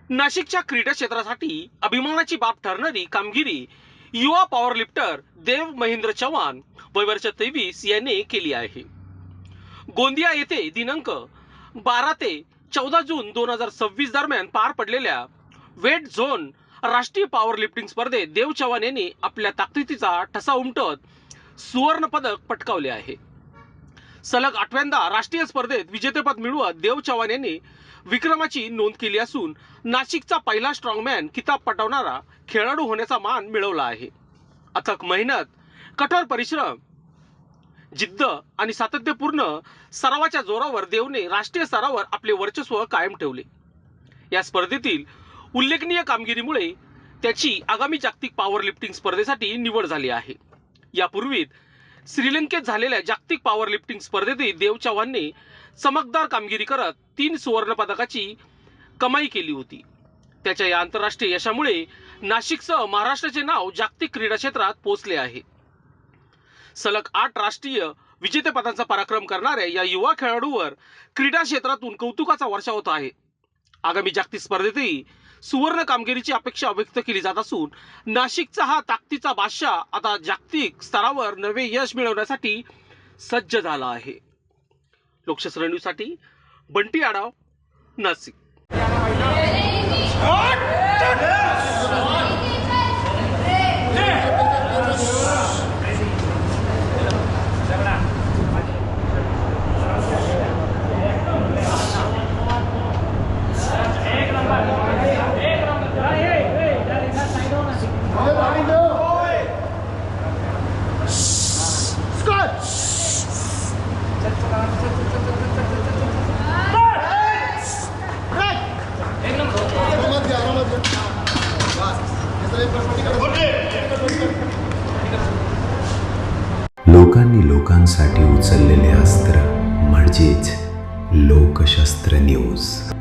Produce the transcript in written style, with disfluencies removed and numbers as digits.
नाशिकच्या क्रीडा क्षेत्रासाठी अभिमानाची बाब ठरणारी कामगिरी युवा पॉवर लिफ्टर देव महेंद्र चव्हाण वय वर्ष 23 यांनी केली आहे। गोंदिया येथे दिनांक 12 ते 14 जून 2026 दरम्यान पार पडलेल्या वेट झोन राष्ट्रीय पॉवर लिफ्टिंग स्पर्धेत देव चव्हाण यांनी आपल्या ताकदीचा ठसा उमटत सुवर्ण पदक पटकावले आहे। सलग 8व्यांदा राष्ट्रीय स्पर्धेत विजेतेपद मिळवत देव चव्हाण यांनी विक्रमाची नोंद केली असून नाशिकचा पहिला स्ट्रॉंगमॅन किताब पटवणारा खेळाडू होण्याचा मान मिळवला आहे। अथक मेहनत, कठोर परिश्रम, जिद्द आणि सातत्यपूर्ण सरावाच्या जोरावर देवने राष्ट्रीय स्तरावर आपले वर्चस्व कायम ठेवले। या स्पर्धेतील उल्लेखनीय कामगिरीमुळे त्याची आगामी जागतिक पॉवर लिफ्टिंग स्पर्धेसाठी निवड झाली आहे। यापूर्वी श्रीलंकेत झालेल्या जागतिक पॉवर लिफ्टिंग स्पर्धेतील देव चव्हाणने चमकदार कामगिरी करत 3 सुवर्ण पदकाची कमाई केली होती। त्याच्या या आंतरराष्ट्रीय यशामुळे नाशिकसह महाराष्ट्राचे नाव जागतिक क्रीडा क्षेत्रात पोहोचले आहे। सलग 8 राष्ट्रीय विजेतेपदांचा पराक्रम करणाऱ्या या युवा खेळाडूवर क्रीडा क्षेत्रातून कौतुकाचा वर्षाव होत आहे। आगामी जागतिक स्पर्धेतही सुवर्ण कामगिरीची अपेक्षा व्यक्त केली जात असून नाशिकचा हा ताकदीचा बादशाह आता जागतिक स्तरावर नवे यश मिळवण्यासाठी सज्ज झाला आहे। लोकशास्त्र न्यूजसाठी बंटी आडाव, नाशिक। लोकांनी लोकांसाठी उचललेले अस्त्र म्हणजेच लोकशास्त्र न्यूज।